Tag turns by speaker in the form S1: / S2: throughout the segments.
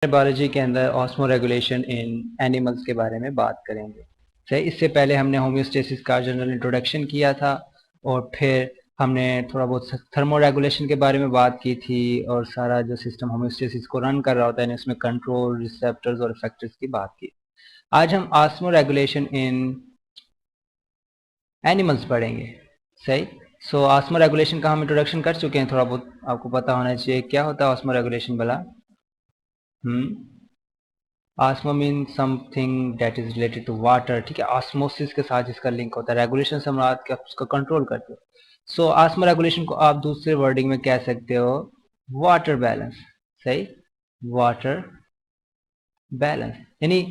S1: Biology के अंदर osmo regulation in animals के बारे में बात करेंगे। सही, इससे पहले हमने होम्योस्टेसिस का जनरल इंट्रोडक्शन किया था और फिर हमने थोड़ा बहुत थर्मो रेगुलेशन के बारे में बात की थी और सारा जो सिस्टम होम्योस्टेसिस को रन कर रहा होता है उसमें कंट्रोल, रिसेप्टर्स और इफेक्टर्स की बात की। आज हम ऑस्मो रेगुलेशन इन एनिमल्स पढ़ेंगे। सही, सो ऑस्मो रेगुलेशन का हम इंट्रोडक्शन कर चुके हैं, थोड़ा बहुत आपको पता होना चाहिए क्या होता है ऑस्मो रेगुलेशन भला। Osmo mean something that is related to water. ठीक है, ऑस्मोसिस के साथ इसका लिंक होता है। रेगुलेशन से मुराद क्या, उसको कंट्रोल करते हो। सो ऑस्मो रेगुलेशन को आप दूसरे वर्डिंग में कह सकते हो वाटर बैलेंस। सही, वाटर बैलेंस यानी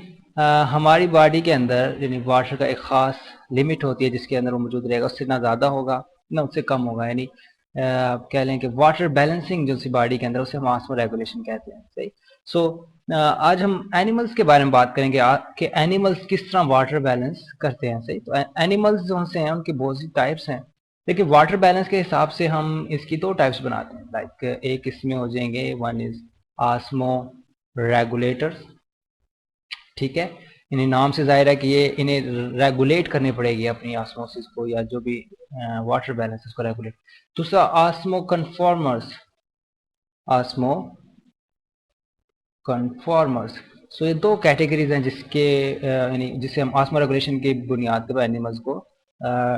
S1: हमारी बॉडी के अंदर यानी वाटर का एक खास लिमिट होती है जिसके अंदर वो मौजूद रहेगा, उससे ना ज़्यादा होगा ना उससे कम होगा। यानी आप कह लें कि वाटर बैलेंसिंग जो सी बॉडी के अंदर उसे हम ऑस्मो रेगुलेशन कहते हैं। सही, सो आज हम एनिमल्स के बारे में बात करेंगे कि एनिमल्स किस तरह वाटर बैलेंस करते हैं। सही, तो एनिमल्स जो से हैं उनकी बहुत सी टाइप्स हैं, लेकिन वाटर बैलेंस के हिसाब से हम इसकी दो टाइप्स बनाते हैं। लाइक एक इसमें हो जाएंगे, वन इज ऑस्मो रेगुलेटर्स। ठीक है, इन्हें नाम से जाहिर है कि ये इन्हें रेगुलेट करनी पड़ेगी अपनी ऑस्मोसिस को या जो भी वाटर बैलेंस इसको रेगुलेट। दूसरा ऑस्मो कन्फॉर्मर्स, ऑस्मो कन्फॉर्मर्स। सो ये दो कैटेगरीज हैं जिसके यानी जिसे हम ऑस्मो रेगुलेशन की बुनियाद पर एनिमल्स को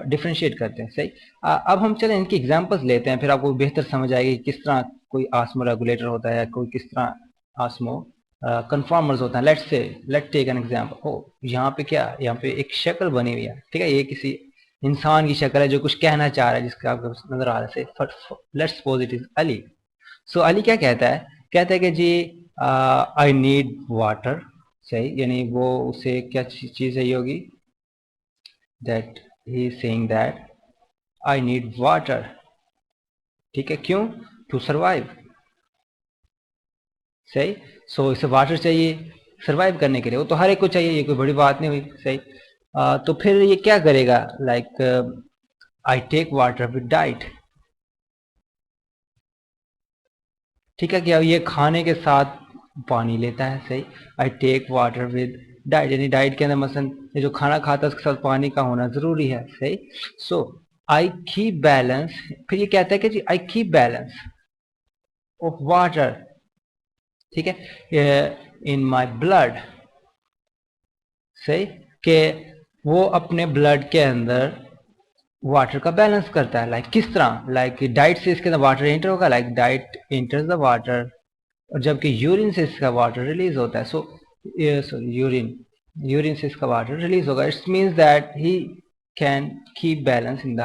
S1: डिफ्रेंशिएट करते हैं। सही, अब हम चलें इनकी एग्जांपल्स लेते हैं, फिर आपको बेहतर समझ आएगी किस तरह कोई ऑस्मो रेगुलेटर होता है, कोई किस तरह ऑस्मो कन्फॉर्मर्स होता है। Let take an example. हो, यहाँ पे क्या, यहाँ पे एक शक्ल बनी हुई है। ठीक है, ये किसी इंसान की शक्ल है जो कुछ कहना चाह रहा है, जिसका आपको नजर आ रहा है। Let's suppose it is Ali. So Ali क्या कहता है, कहता है कि जी आई नीड वाटर। सही, यानी वो उसे क्या चीज चाहिए होगी, that he is saying that I need water. ठीक है, क्यों, टू सर्वाइव। सही, सो इसे वाटर चाहिए सरवाइव करने के लिए, वो तो हर एक को चाहिए, ये कोई बड़ी बात नहीं हुई। सही, तो फिर ये क्या करेगा, like I take water with diet. ठीक है, क्या ये खाने के साथ पानी लेता है। सही, I take water with diet, यानी डाइट के अंदर मसलन ये जो खाना खाता है उसके साथ पानी का होना जरूरी है। सही, सो आई कीप बैलेंस। फिर ये कहता है कि जी I keep balance of water. ठीक है, इन माई ब्लड। सही, कि वो अपने ब्लड के अंदर वाटर का बैलेंस करता है। लाइक किस तरह, लाइक डाइट से इसके अंदर वाटर एंटर होगा, like diet enters the water, और जबकि यूरिन से इसका वाटर रिलीज होता है। सो सॉरी, यूरिन यूरिन से इसका वाटर रिलीज होगा। It's means that he can keep balance in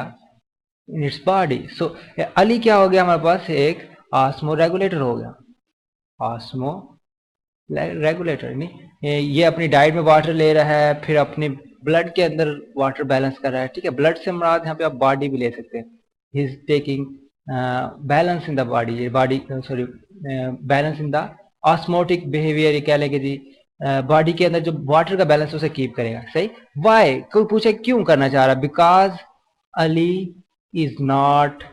S1: its body. So Ali क्या हो गया, हमारे पास एक ऑस्मो रेगुलेटर हो गया। ऑस्मो रेगुलेटर नहीं, ये अपनी डाइट में वाटर ले रहा है, फिर अपने ब्लड के अंदर वाटर बैलेंस कर रहा है। ठीक है, ब्लड से मुराद यहाँ पे आप बॉडी भी ले सकते हैं। He is taking balance in the body, body sorry balance in the osmotic behaviour. ये कह लेंगे जी बॉडी के अंदर जो वाटर का बैलेंस उसे कीप करेगा। सही, वाई, कोई पूछे क्यों करना चाह रहा, because Ali is not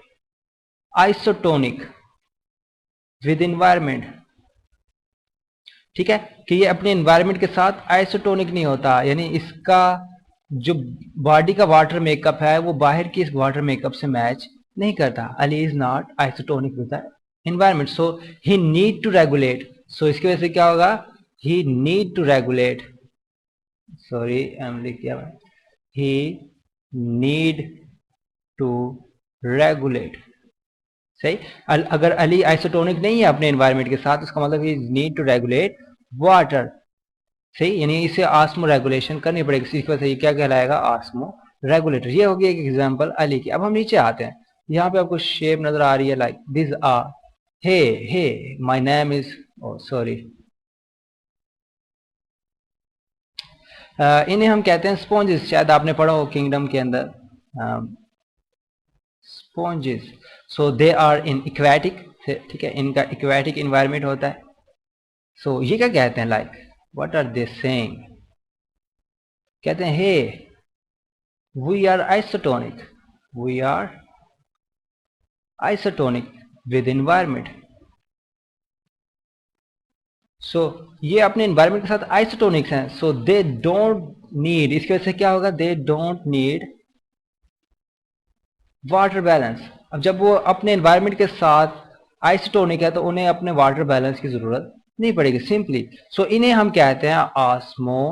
S1: isotonic with environment. ठीक है, कि ये अपने एनवायरनमेंट के साथ आइसोटोनिक नहीं होता, यानी इसका जो बॉडी का वाटर मेकअप है वो बाहर की इस वाटर मेकअप से मैच नहीं करता। Ali is not isotonic with the environment, so he need to regulate. So इसकी वजह से क्या होगा, he need to regulate, sorry I am लिख दिया, ही नीड टू रेगुलेट। सही, अगर अली आइसोटोनिक नहीं है अपने एनवायरनमेंट के साथ, उसका मतलब ही नीड टू रेगुलेट वाटर। सही, यानी इसे आस्मो रेगुलेशन करनी पड़ेगी। इसी वजह से ये क्या कहलाएगा, आस्मो रेगुलेटर। ये होगी एक एग्जांपल अली की। अब हम नीचे आते हैं, यहाँ पे आपको शेप नजर आ रही है, like this ah hey hey my name is, sorry, इन्हें हम कहते हैं स्पॉन्जेस। शायद आपने पढ़ा हो किंगडम के अंदर sponges. So they are in aquatic. ठीक है, इनका इक्वेटिक इन्वायरमेंट होता है। सो ये क्या कहते हैं, like what are they saying, कहते हैं hey we are isotonic, we are isotonic with environment. So ये अपने एनवायरनमेंट के साथ आइसोटोनिक्स हैं, सो दे डोंट नीड, इसकी वजह से क्या होगा, दे डोंट नीड वाटर बैलेंस। अब जब वो अपने एनवायरनमेंट के साथ आइसोटोनिक है तो उन्हें अपने वाटर बैलेंस की जरूरत नहीं पड़ेगी सिंपली। सो इन्हें हम कहते हैं osmo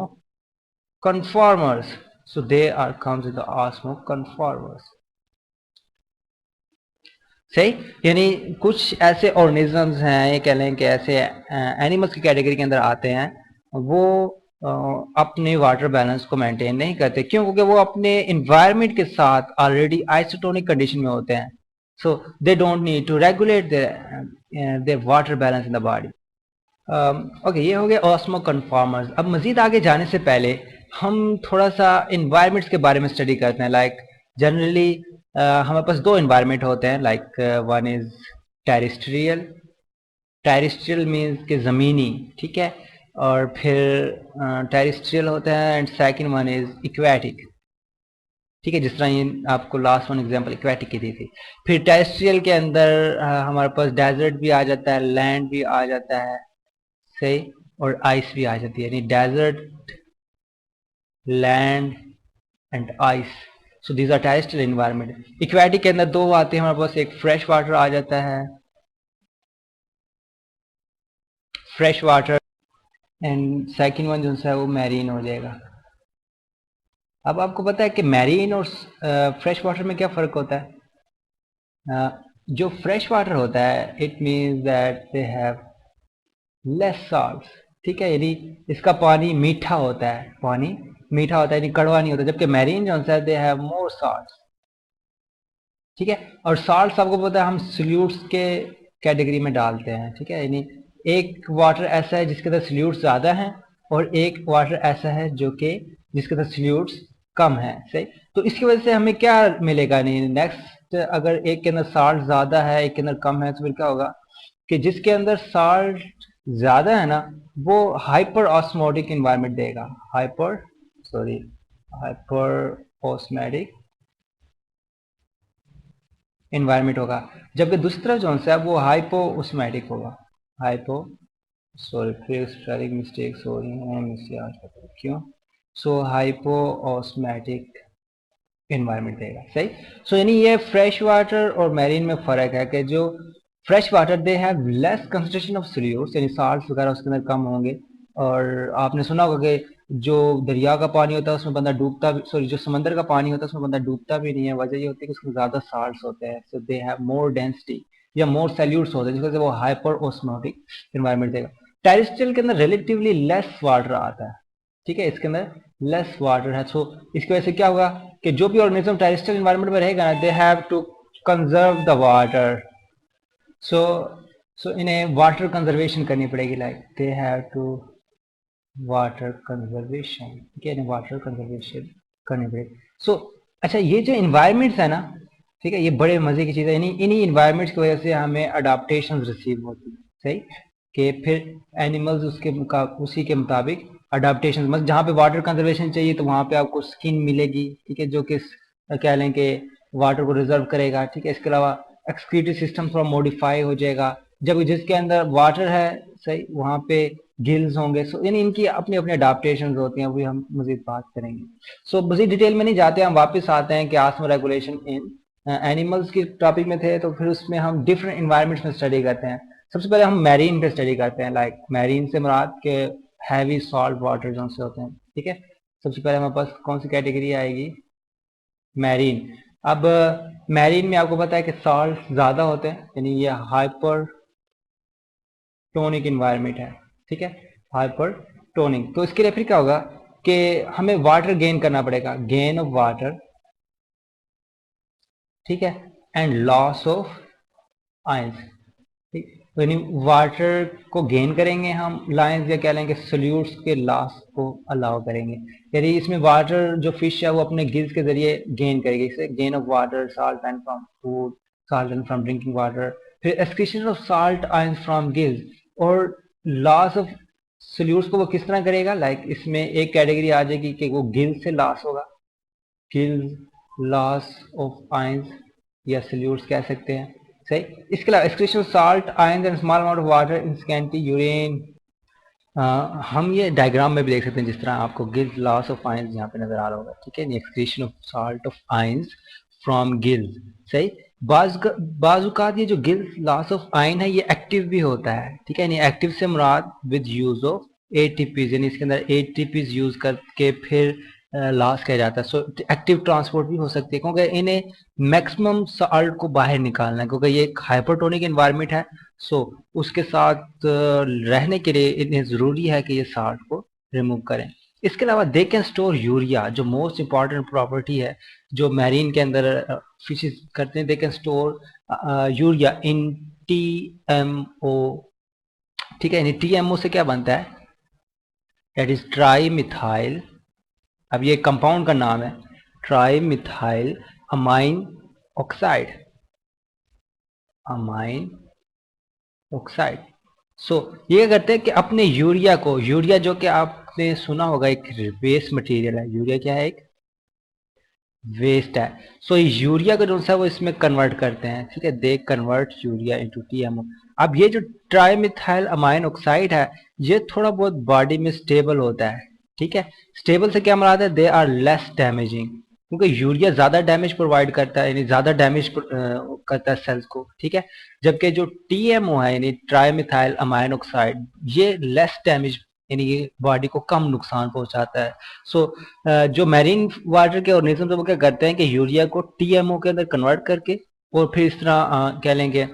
S1: conformers. So they are comes in the osmo conformers. सही, यानी कुछ ऐसे ऑर्गेनिजम्स हैं, ये कह लें कि ऐसे एनिमल्स की कैटेगरी के अंदर आते हैं, वो अपने वाटर बैलेंस को मेंटेन नहीं करते। क्यों? क्योंकि वो अपने इन्वायरमेंट के साथ ऑलरेडी आइसोटोनिक कंडीशन में होते हैं। So they don't need to regulate their water balance in the body. Okay, ये हो गया ऑस्मो कन्फॉर्मर्स। अब मजीद आगे जाने से पहले हम थोड़ा सा इन्वायरमेंट्स के बारे में स्टडी करते हैं। लाइक जनरली हमारे पास दो इन्वायरमेंट होते हैं, like one is terrestrial. Terrestrial means के ज़मीनी, ठीक है, और फिर टेरेस्ट्रियल होता है, and second one is aquatic, ठीक है, जिस तरह ये आपको लास्ट वन एग्जांपल इक्वेटिक की दी थी। फिर टेरेस्ट्रियल के अंदर हमारे पास डेजर्ट भी आ जाता है, लैंड भी आ जाता है, सही, और आइस भी आ जाती है, यानी desert, land and ice. So these are terrestrial environment. Aquatic के अंदर दो आते हैं हमारे पास, एक फ्रेश वाटर आ जाता है, fresh water, and second one जो है वो मैरीन हो जाएगा। अब आपको पता है कि मैरीन और फ्रेश वाटर में क्या फ़र्क होता है? जो फ्रेश वाटर होता है, it means that they have less salt, ठीक है, यानी इसका पानी मीठा होता है, पानी मीठा होता है, यानी कड़वा नहीं होता। जबकि मैरीन जो है दे हैव मोर साल्ट, ठीक है। और साल्ट आपको पता है हम सल्यूट्स के कैटेगरी में डालते हैं, ठीक है, यानी एक वाटर ऐसा है जिसके अंदर सल्यूट्स ज़्यादा हैं, और एक वाटर ऐसा है जो कि जिसके अंदर सल्यूट्स कम है, सही। तो इसकी वजह से हमें क्या मिलेगा, नहीं नेक्स्ट, अगर एक के अंदर साल्ट ज़्यादा है, एक के अंदर कम है, तो फिर क्या होगा कि जिसके अंदर साल्ट ज़्यादा है ना, वो हाइपर ऑस्मोटिक इन्वायरमेंट देगा, हाइपर ऑस्मोटिक इन्वायरमेंट होगा। जबकि दूसरी तरफ जो है वो हाइपो ऑस्मोटिक होगा, हाइपो, सॉरी फिर स्पेलिंग मिस्टेक्स हो रही हैं मुझसे आज, पता नहीं क्यों। सो हाइपो ऑस्मोटिक इन्वायरमेंट देगा, सही। सो यानी ये फ्रेश वाटर और मैरीन में फ़र्क है कि जो fresh water they have less concentration of solutes, यानी साल्ट्स वगैरह उसके अंदर कम होंगे। और आपने सुना होगा कि जो दरिया का पानी होता है उसमें बंदा डूबता भी, सॉरी जो समंदर का पानी होता है उसमें बंदा डूबता भी नहीं है। वजह ये होती है कि उसमें ज़्यादा साल्ट्स होते हैं, so they have more density या मोर सैल्यूट्स होते हैं, जिस वजह से वो हाइपर ऑस्मोटिक इन्वायरमेंट देगा। टेरेस्ट्रियल के अंदर रिलेटिवली लेस वाटर आता है, ठीक है, इसके अंदर लेस वाटर है। सो इसकी वजह से क्या होगा कि जो भी ऑर्गेनिज्म टेरेस्ट्रियल एनवायरनमेंट में रहेगा ना, they have to conserve the water. So so इन्हें वाटर कंजर्वेशन करनी पड़ेगी, like they have to water conservation, ठीक है, इन्हें वाटर कंजर्वेशन करनी पड़ेगी। सो अच्छा, ये जो इन्वायरमेंट्स है ना, ठीक है, ये बड़े मजे की चीज़ है, यानी इन्हीं इन्वायरमेंट्स की वजह से हमें अडाप्टेशन रिसीव होती है, सही, कि फिर एनिमल्स उसी के मुताबिक अडाप्टेशन, मतलब जहाँ पे वाटर कंजर्वेशन चाहिए तो वहाँ पे आपको स्किन मिलेगी, ठीक है, जो कि कह लें कि वाटर को रिजर्व करेगा, ठीक है। इसके अलावा एक्सक्रीटरी सिस्टम थोड़ा मॉडिफाई हो जाएगा, जब जिसके अंदर वाटर है, सही, वहाँ पे गिल्स होंगे। सो यानी इनकी अपनी अपनी अडाप्टेशन होती हैं, वही हम मजीद बात करेंगे। सो मजीद डिटेल में नहीं जाते, हम वापस आते हैं कि आस्मा रेगुलेशन इन एनिमल्स की टॉपिक में थे, तो फिर उसमें हम डिफरेंट इन्वायरमेंट्स में स्टडी करते हैं। सबसे पहले हम मैरीन पे स्टडी करते हैं, लाइक मैरीन से मुराद के हैवी सॉल्ट वाटर जो से होते हैं, ठीक है। सबसे पहले हमारे पास कौन सी कैटेगरी आएगी, मैरीन। अब मैरीन में आपको पता है कि सॉल्ट ज़्यादा होते हैं, यानी ये हाइपर टोनिक इन्वायरमेंट है, ठीक है, हाइपर टोनिक। तो इसके लिए फिर क्या होगा कि हमें वाटर गेन करना पड़ेगा, गेन ऑफ वाटर, ठीक है, एंड लॉस ऑफ आयंस, ठीक। तो यानी वाटर को गेन करेंगे हम, लाइंस या क्या लेंगे सोल्यूट्स के लॉस को अलाउ करेंगे। यानी इसमें वाटर जो फिश है वो अपने गिल्स के जरिए गेन करेगी, इसे gain of water, salt and from food, salt and from drinking water, फिर excretion of salt ions from gills, और लॉस ऑफ सोल्यूट्स को वो किस तरह करेगा, लाइक इसमें एक कैटेगरी आ जाएगी कि वो गिल से लॉस होगा, गिल्स लॉस ऑफ आयंस या सोल्यूट्स कह सकते हैं, सही। इसके अलावा excretion of salt ions and small amount of water in scanty urine, हम ये डायग्राम में भी देख सकते हैं, जिस तरह आपको गिल्स लॉस ऑफ आयंस यहाँ पे नजर आ रहा होगा, ठीक है, excretion of salt of ions from gills. सही। बाजुकात ये जो गिल्स लॉस ऑफ आयन है ये एक्टिव भी होता है, ठीक है, यानी एक्टिव से मुराद विद यूज ऑफ एटीपीज, यानी इसके अंदर एटीपीज यूज करके फिर लॉस किया जाता है। सो एक्टिव ट्रांसपोर्ट भी हो सकती है, क्योंकि इन्हें मैक्सिमम साल्ट को बाहर निकालना है, क्योंकि ये एक हाइपरटोनिक एनवायरनमेंट है। सो उसके साथ रहने के लिए इन्हें ज़रूरी है कि ये साल्ट को रिमूव करें। इसके अलावा दे कैन स्टोर यूरिया, जो मोस्ट इंपॉर्टेंट प्रॉपर्टी है जो मैरीन के अंदर फिशेस करते हैं। They can store urea in टीएमओ, ठीक है, यानी टीएमओ से क्या बनता है, दैट इज ट्राई मिथाइल, अब ये कंपाउंड का नाम है, trimethylamine oxide, amine oxide. So ये क्या करते हैं कि अपने यूरिया को, यूरिया जो कि आपने सुना होगा एक वेस्ट मटेरियल है, यूरिया क्या है, एक वेस्ट है। सो यूरिया का जो है वो इसमें कन्वर्ट करते हैं, ठीक है, दे कन्वर्ट यूरिया इनटू टीएमओ। अब ये जो ट्राइमिथाइल अमाइन ऑक्साइड है ये थोड़ा बहुत बॉडी में स्टेबल होता है, ठीक है। स्टेबल से क्या मुराद है, दे आर लेस डैमेजिंग, क्योंकि यूरिया ज्यादा डैमेज प्रोवाइड करता है, यानी ज्यादा डैमेज करता है सेल्स को, ठीक है। जबकि जो टीएमओ है यानी ट्राइमिथाइल अमाइन ऑक्साइड ये लेस डैमेज, यानी ये बॉडी को कम नुकसान पहुंचाता है। सो जो मैरीन वाटर के ऑर्गेनिज्म वो क्या करते हैं कि यूरिया को टीएमओ के अंदर कन्वर्ट करके और फिर इस तरह क्या लेंगे,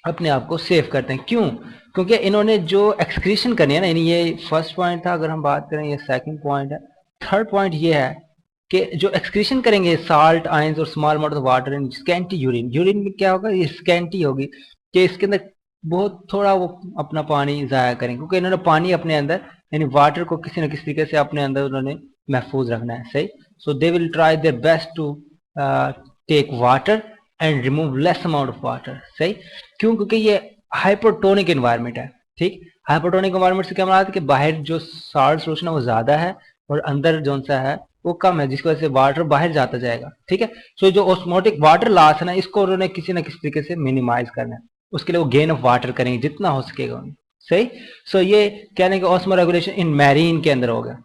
S1: अपने आप को सेव करते हैं। क्यों? क्योंकि इन्होंने जो एक्सक्रीशन करनी है ना, यानी ये फर्स्ट पॉइंट था, अगर हम बात करें ये सेकंड पॉइंट है, थर्ड पॉइंट ये है कि जो एक्सक्रीशन करेंगे साल्ट आयंस और small amount of water in scanty urine, urine में क्या होगा, ये स्कैंटी होगी कि इसके अंदर बहुत थोड़ा वो अपना पानी जाया करेंगे, क्योंकि इन्होंने पानी अपने अंदर यानी वाटर को किसी न किसी तरीके से अपने अंदर उन्होंने महफूज रखना है। सही। So they will try their best to take water and remove less amount of water. सही। क्यों? क्योंकि ये हाइपोटोनिक एनवायरनमेंट है, ठीक। हाइपोटोनिक एनवायरनमेंट से क्या मतलब है कि बाहर जो साल्ट सोल्यूशन है वो ज्यादा है और अंदर जो सा है वो कम है, जिसकी वजह से वाटर बाहर जाता जाएगा, ठीक है। सो जो ऑस्मोटिक वाटर लॉस है ना, इसको उन्होंने किसी न किसी तरीके से मिनिमाइज करना है, उसके लिए वो गेन ऑफ वाटर करेंगे जितना हो सकेगा उन्हें। सही। सो ये कहने के ऑस्मो रेगुलेशन इन मैरीन के अंदर होगा।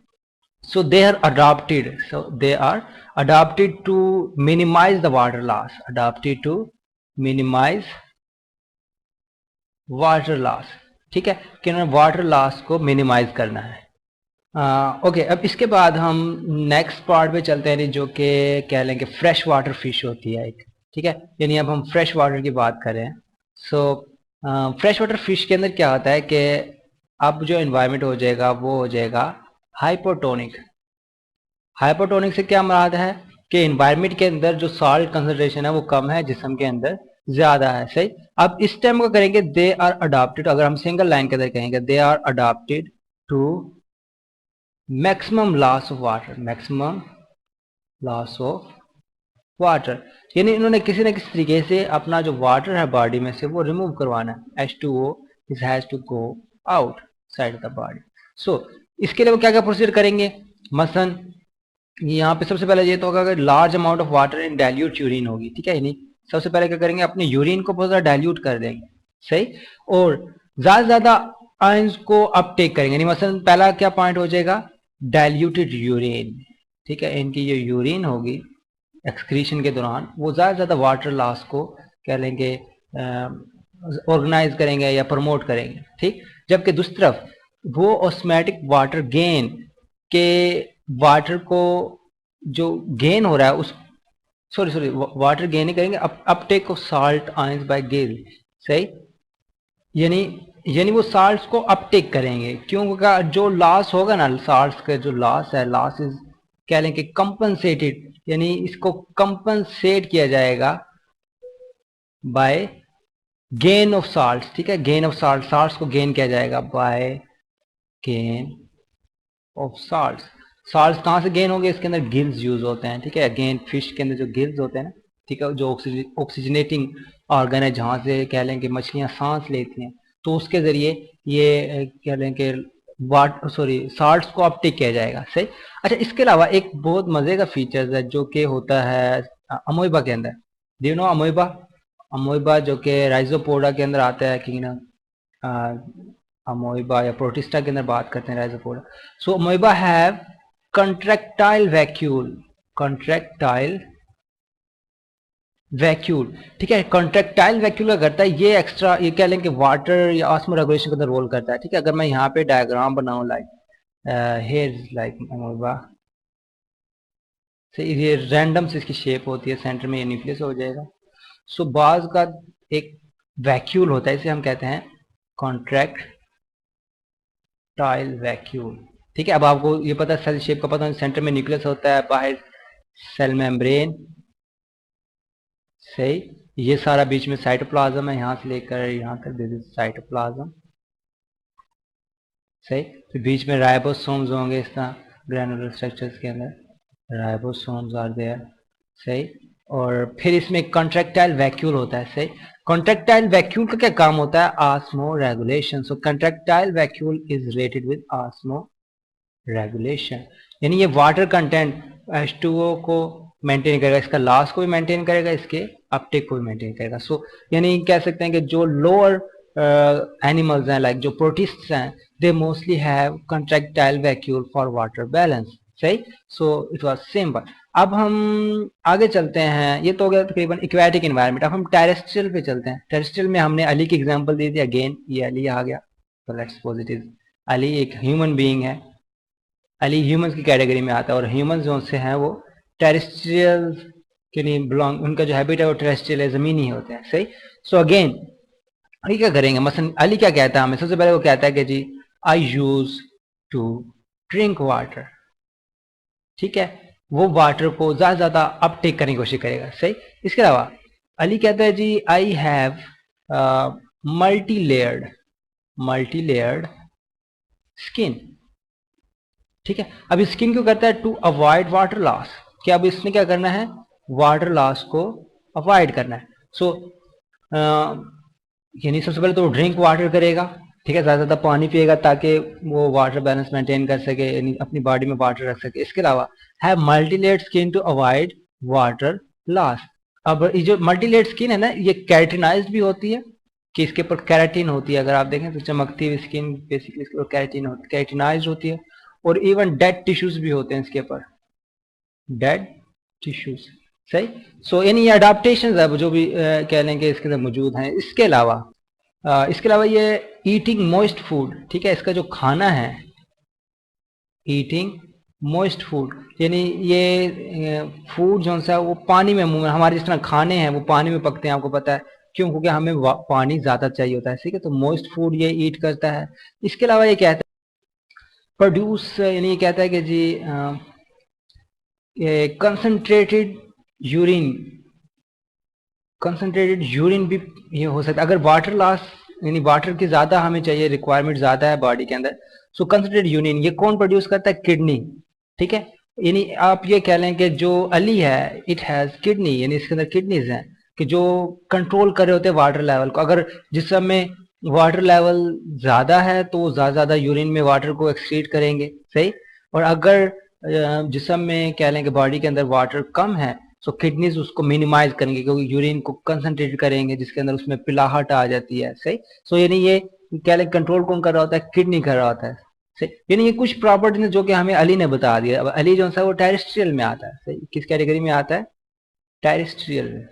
S1: So they are adapted. So they are adapted to minimize the water loss. Adapted to minimize water loss. ठीक है, कि उन्होंने वाटर लॉस को मिनिमाइज करना है। ओके, अब इसके बाद हम नेक्स्ट पार्ट पे चलते हैं, जो कि कह लेंगे फ्रेश वाटर फिश होती है एक, ठीक है, यानी अब हम फ्रेश वाटर की बात करें। सो फ्रेश वाटर फिश के अंदर क्या होता है कि अब जो एनवायरनमेंट हो जाएगा वो हो जाएगा हाइपोटोनिक। हाइपोटोनिक से क्या मुराद है कि एनवायरनमेंट के अंदर जो साल्ट कंसंट्रेशन है वो कम है, जिस्म के अंदर ज्यादा है। सही। अब इस टाइम को करेंगे दे आर अडॉप्टेड, अगर हम सिंगल लाइन के अंदर कहेंगे they are adopted to maximum loss of water, maximum loss of water, यानी इन्होंने किसी न किसी तरीके से अपना जो वाटर है बॉडी में से वो रिमूव करवाना है। H2O is has to go outside of the body. So इसके लिए वो क्या क्या प्रोसीजर करेंगे, मसलन यहाँ पे सबसे पहले ये तो होगा कि large amount of water in dilute urine होगी, ठीक है, यानी सबसे पहले क्या करेंगे, अपने यूरिन को बहुत ज्यादा डाइल्यूट कर देंगे। सही। और ज्यादा से ज्यादा आयंस को अपटेक करेंगे, यानी मसलन पहला क्या पॉइंट हो जाएगा, डाइल्यूटेड यूरिन, ठीक है, इनकी जो यूरिन होगी एक्सक्रीशन के दौरान वो ज्यादा से ज्यादा वाटर लॉस को कह लेंगे ऑर्गेनाइज करेंगे या प्रमोट करेंगे, ठीक। जबकि दूसरी तरफ वो ऑस्मैटिक वाटर गेन के वाटर को जो गेन हो रहा है उस सॉरी वाटर गेन ही करेंगे, Uptake of salt ions bye Gill. सही। यानी यानी वो साल्ट्स को अपटेक करेंगे, क्योंकि जो लॉस होगा ना, साल्ट्स का जो लॉस है, लॉस इज कह लेंगे कंपनसेटेड, यानी इसको कंपनसेट किया जाएगा बाय गेन ऑफ साल्ट, ठीक है, गेन ऑफ साल्ट, साल्ट्स को गेन किया जाएगा by gain of salt. Salt कहाँ से गेन होंगे, इसके अंदर गिल्स यूज होते हैं, ठीक है, अगेन फिश के अंदर जो गिल्स होते हैं ना, ठीक है, जो ऑक्सीजनेटिंग ऑर्गन है जहाँ से कह लें कि मछलियाँ सांस लेती हैं, तो उसके जरिए ये कह लें कि साल्ट्स को अपटेक किया जाएगा। सही। अच्छा, इसके अलावा एक बहुत मजे का फीचर है जो कि होता है अमोइबा के अंदर। Do you know amoeba? Amoeba जो कि राइजोपोडा के अंदर आता है कि ना, अमोइबा या प्रोटिस्टा के अंदर बात करते हैं Rhizopoda. So amoeba have contractile vacuole, contractile vacuole, ठीक है। कॉन्ट्रेक्टाइल वैक्यूल क्या करता है, ये एक्स्ट्रा, ये कह लें कि वाटर या ऑस्मो रेगुलेशन के अंदर रोल करता है, ठीक है। अगर मैं यहाँ पे डायग्राम बनाऊं लाइक हेयर लाइक अमोइबा से, ये रैंडम से इसकी शेप होती है, सेंटर में ये न्यूक्लियस हो जाएगा। सो बाज का एक वैक्यूल होता है, इसे हम कहते हैं कॉन्ट्रैक्टाइल वैक्यूल, ठीक है। अब आपको ये पता है, सेल शेप का पता है, सेंटर में न्यूक्लियस होता है, बाहर सेल मेम्ब्रेन, सही। ये सारा बीच में साइटोप्लाज्म है, यहाँ से लेकर यहाँ तक दिस इज साइटोप्लाज्म, सही। तो बीच में राइबोसोम्स होंगे इस तरह ग्रैनुलर स्ट्रक्चर्स के अंदर, राइबोसोम्स आर देयर, सही। और फिर इसमें कॉन्ट्रैक्टाइल वैक्यूल होता है, सही। कॉन्ट्रैक्टाइल वैक्यूल का क्या काम होता है, osmo regulation. So contractile vacuole is related with osmo regulation, यानी ये वाटर कंटेंट H2O को मेंटेन करेगा, इसका लॉस को भी मेंटेन करेगा, इसके अपटेक को भी मेंटेन करेगा। सो यानी कह सकते हैं कि जो लोअर एनिमल्स हैं, लाइक जो प्रोटिस्ट्स हैं, they mostly have contractile vacuole for water balance, सही। So it was simple. अब हम आगे चलते हैं, ये तो हो गया तकरीबन इक्वेटिक एनवायरनमेंट। अब हम टेरेस्ट्रियल पे चलते हैं। टेरेस्ट्रियल में हमने अली की एग्जांपल दी थी, अगेन ये अली आ गया, तो let's suppose it is Ali एक ह्यूमन बीइंग है, अली ह्यूमंस की कैटेगरी में आता है, और ह्यूमंस जो से हैं वो टेरेस्ट्रियल के लिए बिलोंग, उनका जो हैबिट है वो टेरेस्ट्रियल है, जमीनी होते हैं, सही। सो अगेन अली क्या करेंगे, मसलन अली क्या कहता है हमें, सबसे पहले वो कहता है कि जी I use to drink water, ठीक है। वो वाटर को ज्यादा ज्यादा अपटेक करने की कोशिश करेगा, सही। इसके अलावा अली कहता है जी I have multi layered skin, ठीक है। अब स्किन क्यों करता है, टू अवॉइड वाटर लॉस, कि अब इसने क्या करना है, वाटर लॉस को अवॉइड करना है। सो यानी सबसे पहले तो ड्रिंक वाटर करेगा, ठीक है, ज्यादा ज्यादा पानी पिएगा ताकि वो वाटर बैलेंस मेंटेन कर सके, यानी अपनी बॉडी में वाटर रख सके। इसके अलावा have multilayered skin to avoid water loss. अब ये जो मल्टीलेयर्ड स्किन है ना, ये कैरेटिनाइज्ड भी होती है, कि इसके ऊपर कैरेटिन होती है, अगर आप देखें तो चमकती हुई स्किन बेसिकली इसके ऊपर कैरेटिनाइज्ड होती है, और इवन डेड टिश्यूज भी होते हैं इसके ऊपर, डेड टिश्यूज, सही। सो यानी ये अडाप्टेशन है जो भी कह लेंगे इसके अंदर मौजूद हैं। इसके अलावा ये ईटिंग मॉइस्ट फूड, ठीक है, इसका जो खाना है ईटिंग मॉइस्ट फूड, यानी ये फूड जो सा वो पानी में, मुंह में, हमारे जिस तरह खाने हैं वो पानी में पकते हैं, आपको पता है क्यों, क्योंकि हमें पानी ज्यादा चाहिए होता है, ठीक है। तो मॉइस्ट फूड ये ईट करता है। इसके अलावा ये कहता है प्रोड्यूस, यानी ये कहता है कि जी कंसंट्रेटेड यूरिन, कंसंट्रेटेड यूरिन भी ये हो सकता है अगर वाटर लॉस, यानी वाटर की ज्यादा हमें चाहिए, रिक्वायरमेंट ज्यादा है बॉडी के अंदर। सो कंसंट्रेटेड यूरिन ये कौन प्रोड्यूस करता है, किडनी, ठीक है। यानी आप ये कह लें कि जो अली है इट हैज किडनी, यानी इसके अंदर किडनीज हैं, कि जो कंट्रोल कर रहे होते हैं वाटर लेवल को। अगर जिसम में वाटर लेवल ज्यादा है तो वो ज्यादा यूरिन में वाटर को एक्सक्रीट करेंगे, सही। और अगर जिसम में कह लें कि बॉडी के अंदर वाटर कम है, सो किडनीज उसको मिनिमाइज करेंगे, क्योंकि यूरिन को कंसंट्रेट करेंगे, जिसके अंदर उसमें पिलाहट आ जाती है, सही। सो यानी ये कह लें कंट्रोल कौन कर रहा होता है, किडनी कर रहा होता है, सही। यानी ये कुछ प्रॉपर्टी जो कि हमें अली ने बता दिया। अब अली जो है वो टेरेस्ट्रियल में आता है, सही। किस कैटेगरी में आता है, टेरेस्ट्रियल में।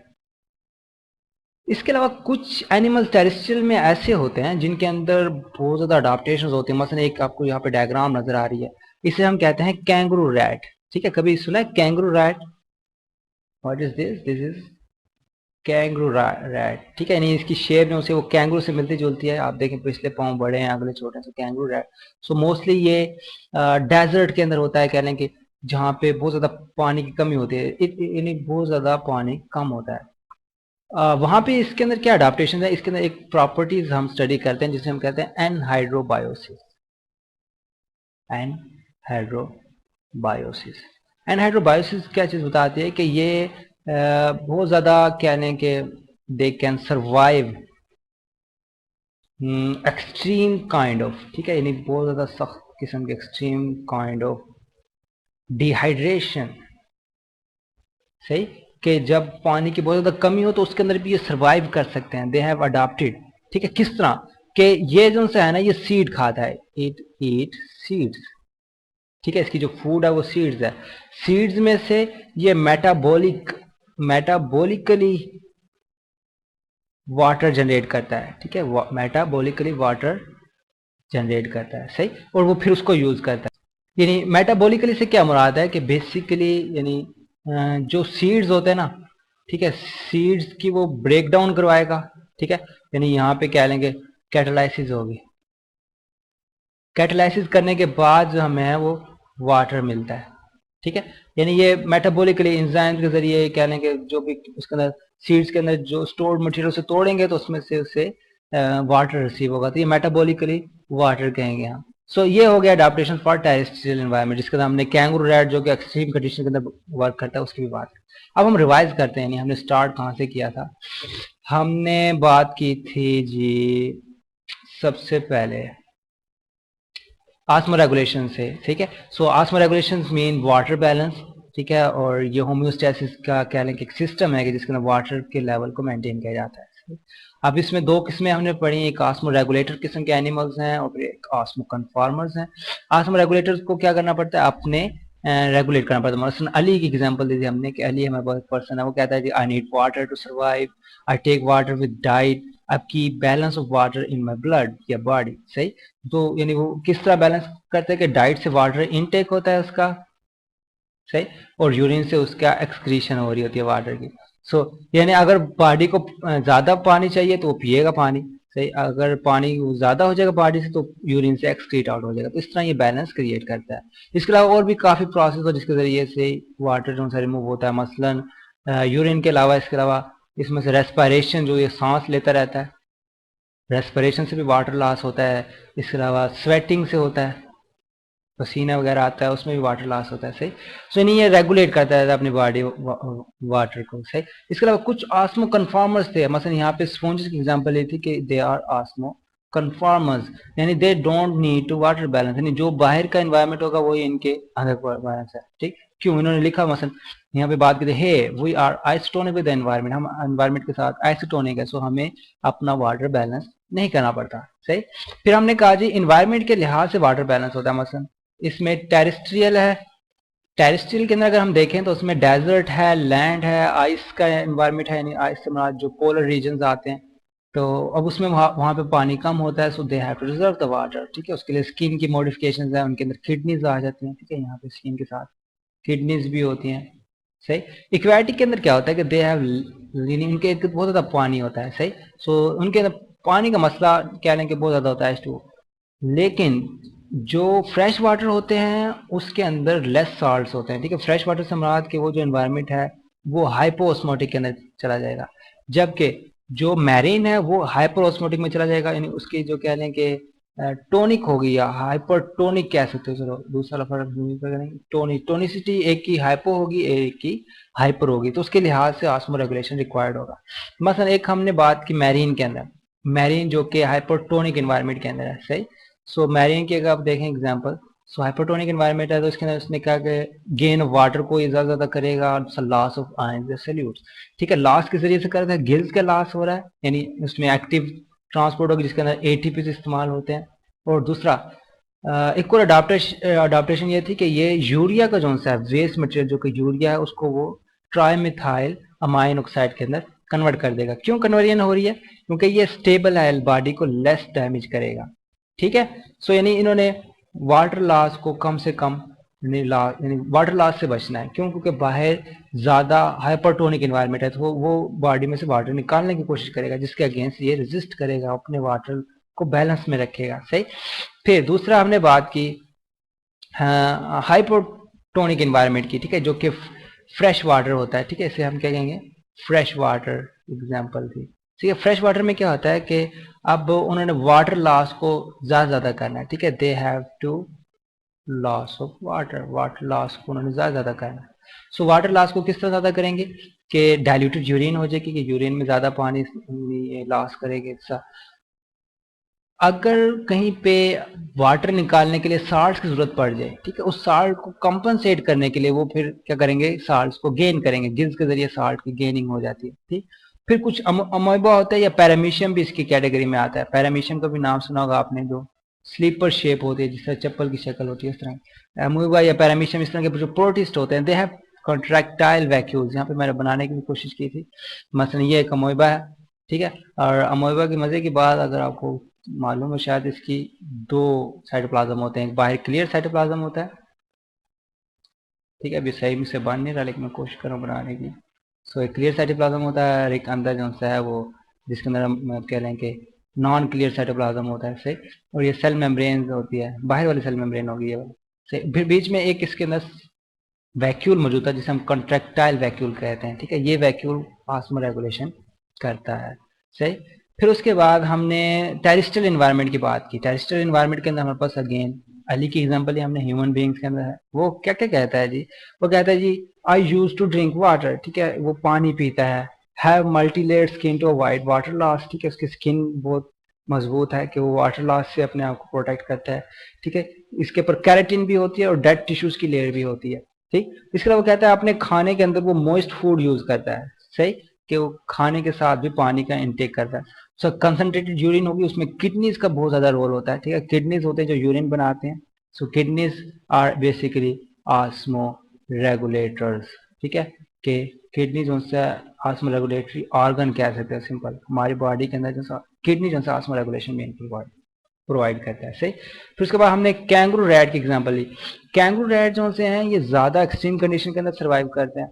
S1: इसके अलावा कुछ एनिमल्स टेरेस्ट्रियल में ऐसे होते हैं जिनके अंदर बहुत ज्यादा अडाप्टेशन होते हैं। मसलन एक आपको यहाँ पे डायग्राम नजर आ रही है, इसे हम कहते हैं कैंगरू रैट, ठीक है। कभी सुना है kangaroo rat, what is this, this is kangaroo rat, ठीक है। यानी इसकी शेप जो से वो कैंगरू से मिलती जुलती है, आप देखें पिछले पाँव बड़े हैं, अगले छोटे हैं, तो कैंगरू रैट। सो मोस्टली ये डेजर्ट के अंदर होता है, कह लें कि जहाँ पे बहुत ज्यादा पानी की कमी होती है, यानी बहुत ज्यादा पानी कम होता है, वहां पे इसके अंदर क्या अडाप्टेशन है, इसके अंदर एक प्रॉपर्टीज हम स्टडी करते हैं जिसे हम कहते हैं एनहाइड्रोबायोसिस, एनहाइड्रोबायोसिस। एनहाइड्रोबायोसिस क्या चीज बताती है कि ये बहुत ज्यादा कह लें कि they can survive extreme kind of, ठीक है, यानी बहुत ज्यादा सख्त किस्म के एक्सट्रीम काइंड ऑफ डिहाइड्रेशन, सही। कि जब पानी की बहुत ज्यादा कमी हो तो उसके अंदर भी ये सर्वाइव कर सकते हैं, दे हैव अडॉप्टेड, ठीक है। किस तरह कि ये जो सा है ना, ये सीड खाता है, इट ईट सीड्स, ठीक है, इसकी जो फूड है वो सीड्स है। सीड्स में से ये मेटाबोलिकली वाटर जनरेट करता है, ठीक है, मेटाबोलिकली वाटर जनरेट करता है, सही, और वो फिर उसको यूज करता है। यानी मेटाबोलिकली से क्या मुराद है कि बेसिकली यानी जो सीड्स होते हैं ना, ठीक है, सीड्स की वो ब्रेक डाउन करवाएगा, ठीक है, यानी यहाँ पे क्या लेंगे, कैटालाइसिस होगी, कैटालाइसिस करने के बाद जो हमें है वो वाटर मिलता है, ठीक है, यानी ये मेटाबॉलिकली एंजाइम के जरिए कह लेंगे, जो भी उसके अंदर सीड्स के अंदर जो स्टोर्ड मटेरियल से तोड़ेंगे तो उसमें से उसे वाटर रिसीव होगा, तो ये मेटाबॉलिकली वाटर कहेंगे हम। सो ये हो गया अडेप्टेशन फॉर टेरेस्ट्रियल एनवायरनमेंट, जिसके अंदर हमने कैंगरू रैट जो कि एक्सट्रीम कंडीशन के अंदर वर्क करता है उसकी भी बात। अब हम रिवाइज करते हैं, यानी हमने स्टार्ट कहाँ से किया था, हमने बात की थी जी सबसे पहले आस्मो रेगुलेशन से, ठीक है। सो osmo regulation mean water balance, ठीक है, और ये होम्योस्टेसिस का कह लें कि एक सिस्टम है कि जिसके अंदर वाटर के लेवल को मेंटेन किया जाता है। अब इसमें दो किस्में हमने पढ़ी, एक आस्मो रेगुलेटर किस्म के एनिमल्स हैं और फिर एक आस्मो कन्फॉर्मर्स हैं। आस्मो रेगुलेटर्स को क्या करना पड़ता है, अपने रेगुलेट करना पड़ता है। मसलन अली की एग्जांपल दी थी हमने कि अली हमारा पर्सन है, वो कहता है कि I need water to survive, I take water with diet, I keep balance of water in my blood या बॉडी, सही। तो यानी वो किस तरह बैलेंस करते हैं कि डाइट से वाटर इनटेक होता है उसका, सही, और यूरिन से उसका एक्सक्रीशन हो रही होती है वाटर की। सो यानी अगर बॉडी को ज्यादा पानी चाहिए तो वो पिएगा पानी, सही, अगर पानी ज्यादा हो जाएगा बॉडी से तो यूरिन से एक्सक्रीट आउट हो जाएगा, तो इस तरह ये बैलेंस क्रिएट करता है। इसके अलावा और भी काफी प्रोसेस हो जिसके जरिए से वाटर जो सा रिमूव होता है, मसलन यूरिन के अलावा इसके अलावा इसमें से रेस्पिरेशन, जो ये सांस लेता रहता है, रेस्पिरेशन से भी वाटर लॉस होता है। इसके अलावा स्वेटिंग से होता है, पसीना वगैरह आता है, उसमें भी वाटर लॉस होता है, सही। सो नहीं, ये रेगुलेट करता है अपनी बॉडी वाटर को, सही। इसके अलावा कुछ आस्मो कन्फॉर्मर्स थे, मतलब यहाँ पे स्पॉन्जेस की एग्जांपल ली थी कि दे आर आस्मो कन्फॉर्मर्स, यानी they don't need to water balance, यानी जो बाहर का एनवायरमेंट होगा वही इनके अंदर बैलेंस है, ठीक। क्यों, इन्होंने लिखा मसलन यहाँ पे बात करते hey we are isotonic with the environment, हम एनवायरमेंट के साथ आइसोटोनिक है, सो हमें अपना वाटर बैलेंस नहीं करना पड़ता, सही। फिर हमने कहा जी इन्वायरमेंट के लिहाज से वाटर बैलेंस होता है, मसलन इसमें टेरेस्ट्रियल है, टेरेस्ट्रियल के अंदर अगर हम देखें तो उसमें डेजर्ट है, लैंड है, आइस का एनवायरमेंट है, यानी आइस से हमारा जो पोलर रीजन आते हैं, तो अब उसमें वहाँ पे पानी कम होता है, so they have to reserve the water, ठीक है। उसके लिए स्किन की मॉडिफिकेशंस है, उनके अंदर किडनीज आ जाती हैं, ठीक है, यहाँ पे स्किन के साथ किडनीज भी होती हैं, सही। इक्वेटिक के अंदर क्या होता है कि दे हैव, उनके बहुत ज्यादा पानी होता है, सही। सो उनके अंदर पानी का मसला क्या लें कि बहुत ज्यादा होता है, लेकिन जो फ्रेश वाटर होते हैं उसके अंदर लेस साल्ट्स होते हैं, ठीक है। फ्रेश वाटर से मुराद कि वो जो एनवायरनमेंट है वो हाइपोस्मोटिक के अंदर चला जाएगा, जबकि जो मैरीन है वो हाइपरओस्मोटिक में चला जाएगा, यानी उसकी जो कह लें कि टोनिक होगी या हाइपरटोनिक कह सकते हो, चलो दूसरा लफ्ज करेंगे, टोनिसिटी एक की हाइपो होगी एक की हाइपर होगी, तो उसके लिहाज से ऑस्मो रेगुलेशन रिक्वायर्ड होगा। मसलन एक हमने बात की मैरीन के अंदर, मैरीन जो कि हाइपरटोनिक एनवायरनमेंट के अंदर है, सही। सो मैरीन की अगर आप देखें एग्जांपल, सो हाइपरटोनिक एनवायरनमेंट है तो इसके अंदर उसने कहा कि गेन ऑफ वाटर को ज्यादा ज्यादा करेगा, लॉस ऑफ आयन सल्यूट, ठीक है, लॉस के जरिए से कर रहा है, गिल्स का लॉस हो रहा है, यानी उसमें एक्टिव ट्रांसपोर्ट होगी जिसके अंदर एटीपी इस्तेमाल होते हैं। और दूसरा एक और अडाप्टेशन ये थी कि ये यूरिया का जो सा वेस्ट मटेरियल जो कि यूरिया है उसको वो ट्राइमिथाइल अमाइन ऑक्साइड के अंदर कन्वर्ट कर देगा। क्यों कन्वर्जन हो रही है, क्योंकि ये स्टेबल है, बॉडी को लेस डैमेज करेगा, ठीक है। सो यानी इन्होंने वाटर लॉस को कम से कम, यानी वाटर लॉस से बचना है, क्यों, क्योंकि बाहर ज्यादा हाइपरटोनिक एनवायरनमेंट है तो वो बॉडी में से वाटर निकालने की कोशिश करेगा, जिसके अगेंस्ट ये रेजिस्ट करेगा, अपने वाटर को बैलेंस में रखेगा, सही। फिर दूसरा हमने बात की हाइपरटोनिक एनवायरनमेंट की, ठीक है, जो कि फ्रेश वाटर होता है, ठीक है, इसे हम क्या कहेंगे, फ्रेश वाटर एग्जांपल थी, ठीक है। फ्रेश वाटर में क्या होता है कि अब उन्होंने वाटर लॉस को ज्यादा करना है, ठीक है, they have to loss of water, water loss को उन्होंने ज्यादा करना है। सो वाटर लॉस को किस तरह ज्यादा करेंगे कि डाइल्यूटेड यूरिन हो जाएगी, कि यूरिन में ज्यादा पानी लॉस करेंगे। अगर कहीं पे वाटर निकालने के लिए साल्ट की जरूरत पड़ जाए, ठीक है, उस साल्ट को कंपनसेट करने के लिए वो फिर क्या करेंगे, साल्ट को गेन करेंगे, गिल्स के जरिए साल्ट की गेनिंग हो जाती है, ठीक। फिर कुछ अमोइबा होता है या पैरामीशियम भी इसकी कैटेगरी में आता है। पैरामीशियम का भी नाम सुना होगा आपने, जो स्लीपर शेप होती है, जिस तरह चप्पल की शक्ल होती है इस तरह। अमोइबा या पैरामीशियम इस तरह के जो प्रोटिस्ट होते हैं, दे हैव कॉन्ट्रैक्टाइल वैक्यूल्स। यहाँ पे मैंने बनाने की भी कोशिश की थी। मसलन ये एक अमोइबा है, ठीक है। और अमोइबा की मजे की बात अगर आपको मालूम है शायद, इसकी दो साइटोप्लाज्म होते हैं। एक बाहर क्लियर साइटोप्लाज्म होता है, ठीक है, अभी सही से बन नहीं रहा लेकिन मैं कोशिश कर रहा हूँ बनाने की। सो एक क्लियर साइटोप्लाज्म होता है और एक अंदर जो सा है वो, जिसके अंदर हम कह रहे हैं कि नॉन क्लियर साइटोप्लाज्म होता है से। और ये सेल मेम्ब्रेन होती है, बाहर वाली सेल मेम्ब्रेन होगी ये वाली से। फिर बीच में एक इसके अंदर वैक्यूल मौजूद है जिसे हम कॉन्ट्रैक्टाइल वैक्यूल कहते हैं, ठीक है। ये वैक्यूल ऑस्मो रेगुलेशन करता है, सही। फिर उसके बाद हमने टेरेस्ट्रियल एनवायरनमेंट की बात की। टेरेस्ट्रियल एनवायरनमेंट के अंदर हमारे पास अगेन अली की एग्जांपल ही हमने ह्यूमन बीइंग्स के अंदर है। वो क्या क्या कहता है जी, वो कहता है जी I use to drink water, ठीक है, वो पानी पीता है। Have multi layered skin to avoid water loss, ठीक है, उसकी स्किन बहुत मजबूत है कि वो वाटर लॉस से अपने आप को प्रोटेक्ट करता है, ठीक है। इसके ऊपर कैरेटिन भी होती है और डेड टिश्यूज की लेयर भी होती है, ठीक। इसके अलावा कहता है अपने खाने के अंदर वो मॉइस्ट फूड यूज करता है, सही, कि वो खाने के साथ भी पानी का इंटेक करता है। सो कंसंट्रेटेड यूरिन होगी, उसमें किडनीज का बहुत ज्यादा रोल होता है, ठीक है। किडनीज होते हैं जो यूरिन बनाते हैं। So kidneys are basically osmoregulators, ठीक है, कि किडनी जो है ऑस्मो रेगुलेटरी ऑर्गन कह सकते हैं सिंपल। हमारी बॉडी के अंदर जो किडनी जो है ऑस्मो रेगुलेशन में प्रोवाइड करता है, सही। फिर उसके बाद हमने कैंगरू रैट की एग्जांपल ली। कैंगरू रैट जो से हैं ये ज्यादा एक्सट्रीम कंडीशन के अंदर सर्वाइव करते हैं,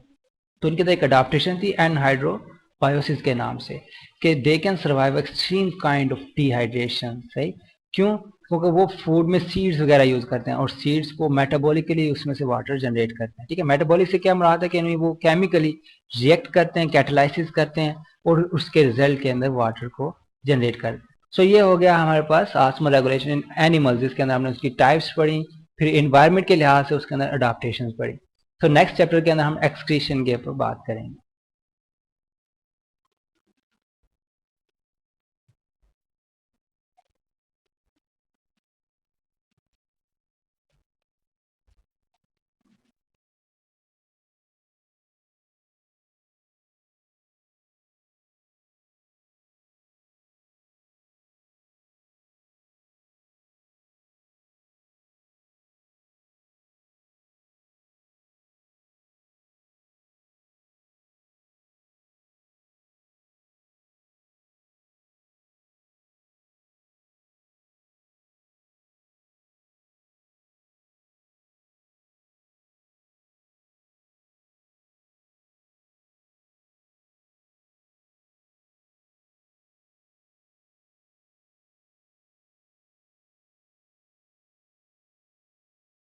S1: तो उनके अंदर एक अडाप्टेशन थी एनहाइड्रोबायोसिस के नाम से, कि they can survive extreme kind of dehydration, सही। क्यों? क्योंकि वो फूड में सीड्स वगैरह यूज करते हैं और सीड्स को मेटाबॉलिकली उसमें से वाटर जनरेट करते हैं, ठीक है। मेटाबॉलिक से क्या मुराद है कि वो केमिकली रिएक्ट करते हैं, कैटालाइसिस करते हैं और उसके रिजल्ट के अंदर वाटर को जनरेट करते हैं। सो ये हो गया हमारे पास ऑस्मो रेगुलेशन इन एनिमल्स, जिसके अंदर हमने उसकी टाइप्स पढ़ी, फिर एनवायरनमेंट के लिहाज से उसके अंदर अडाप्टेशन पढ़ी। तो नेक्स्ट चैप्टर के अंदर हम एक्सक्रीशन के ऊपर बात करेंगे।